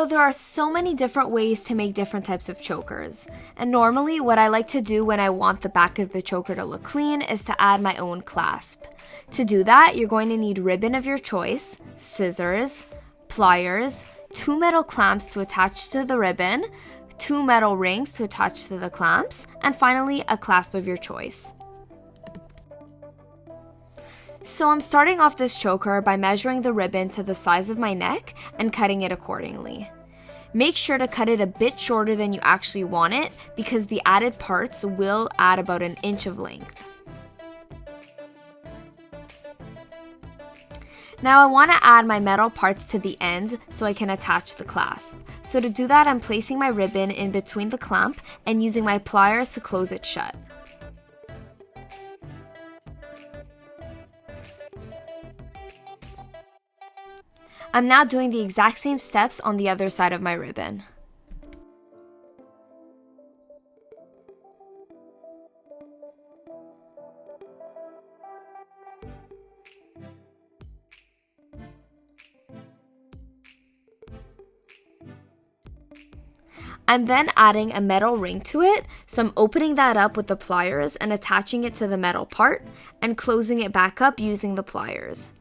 there are so many different ways to make different types of chokers. And normally what I like to do when I want the back of the choker to look clean is to add my own clasp. To do that, you're going to need ribbon of your choice, scissors, pliers, 2 metal clamps to attach to the ribbon, 2 metal rings to attach to the clamps, and finally a clasp of your choice. So I'm starting off this choker by measuring the ribbon to the size of my neck and cutting it accordingly. Make sure to cut it a bit shorter than you actually want it because the added parts will add about an inch of length. Now I want to add my metal parts to the ends so I can attach the clasp. So to do that, I'm placing my ribbon in between the clamp and using my pliers to close it shut. I'm now doing the exact same steps on the other side of my ribbon. I'm then adding a metal ring to it, so I'm opening that up with the pliers and attaching it to the metal part and closing it back up using the pliers.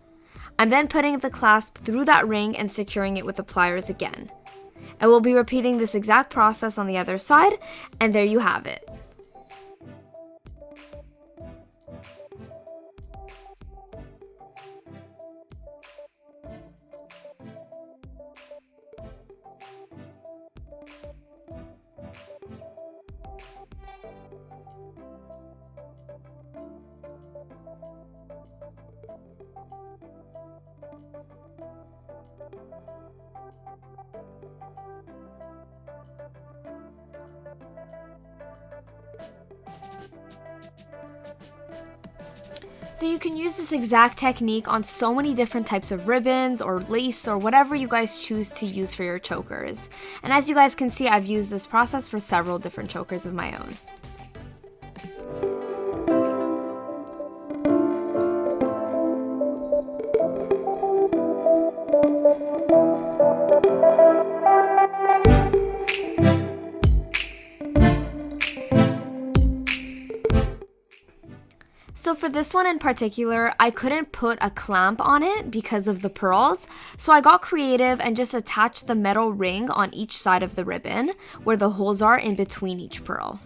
I'm then putting the clasp through that ring and securing it with the pliers again. I will be repeating this exact process on the other side, and there you have it. So you can use this exact technique on so many different types of ribbons or lace or whatever you guys choose to use for your chokers. And as you guys can see, I've used this process for several different chokers of my own. So for this one in particular, I couldn't put a clamp on it because of the pearls, so I got creative and just attached the metal ring on each side of the ribbon, where the holes are in between each pearl.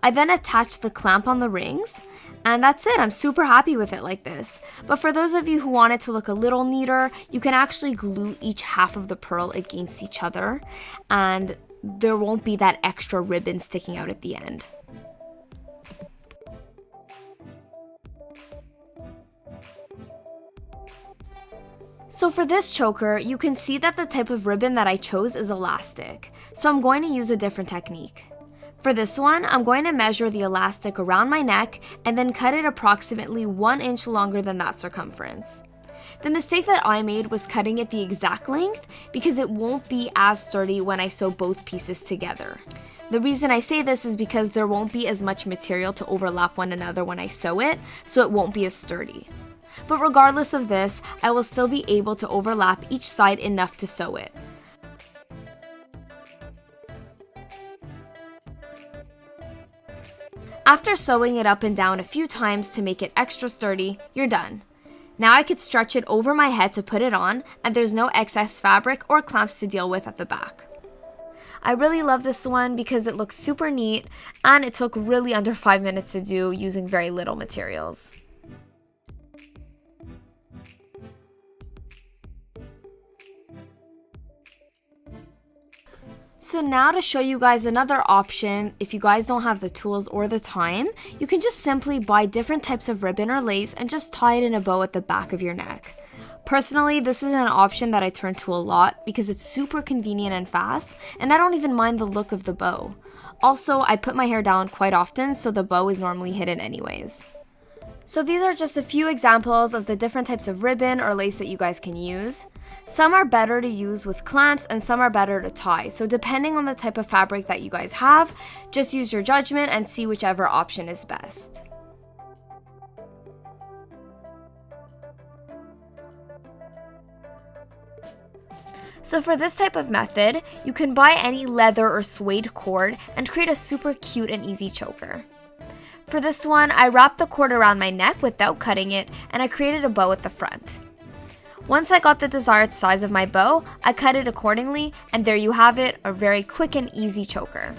I then attached the clamp on the rings, and that's it. I'm super happy with it like this. But for those of you who want it to look a little neater, you can actually glue each half of the pearl against each other, and there won't be that extra ribbon sticking out at the end. So for this choker, you can see that the type of ribbon that I chose is elastic, so I'm going to use a different technique. For this one, I'm going to measure the elastic around my neck and then cut it approximately 1 inch longer than that circumference. The mistake that I made was cutting it the exact length because it won't be as sturdy when I sew both pieces together. The reason I say this is because there won't be as much material to overlap one another when I sew it, so it won't be as sturdy. But regardless of this, I will still be able to overlap each side enough to sew it. After sewing it up and down a few times to make it extra sturdy, you're done. Now I could stretch it over my head to put it on, and there's no excess fabric or clamps to deal with at the back. I really love this one because it looks super neat and it took really under 5 minutes to do using very little materials. So now to show you guys another option, if you guys don't have the tools or the time, you can just simply buy different types of ribbon or lace and just tie it in a bow at the back of your neck. Personally, this is an option that I turn to a lot because it's super convenient and fast, and I don't even mind the look of the bow. Also, I put my hair down quite often, so the bow is normally hidden anyways. So these are just a few examples of the different types of ribbon or lace that you guys can use. Some are better to use with clamps and some are better to tie. So depending on the type of fabric that you guys have, just use your judgment and see whichever option is best. So for this type of method, you can buy any leather or suede cord and create a super cute and easy choker. For this one, I wrapped the cord around my neck without cutting it, and I created a bow at the front. Once I got the desired size of my bow, I cut it accordingly, and there you have it, a very quick and easy choker.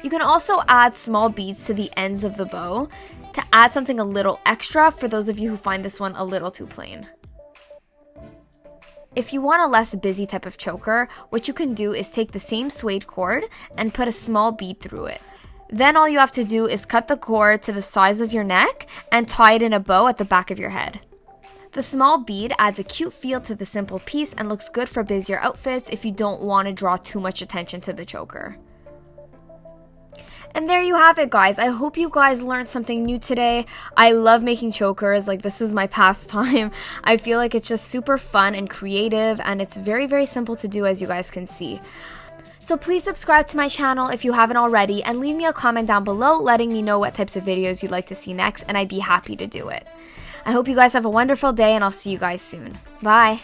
You can also add small beads to the ends of the bow to add something a little extra for those of you who find this one a little too plain. If you want a less busy type of choker, what you can do is take the same suede cord and put a small bead through it. Then all you have to do is cut the cord to the size of your neck and tie it in a bow at the back of your head. The small bead adds a cute feel to the simple piece and looks good for busier outfits if you don't want to draw too much attention to the choker. And there you have it, guys. I hope you guys learned something new today. I love making chokers. Like, this is my pastime. I feel like it's just super fun and creative, and it's very, very simple to do, as you guys can see. So please subscribe to my channel if you haven't already, and leave me a comment down below letting me know what types of videos you'd like to see next, and I'd be happy to do it. I hope you guys have a wonderful day, and I'll see you guys soon. Bye!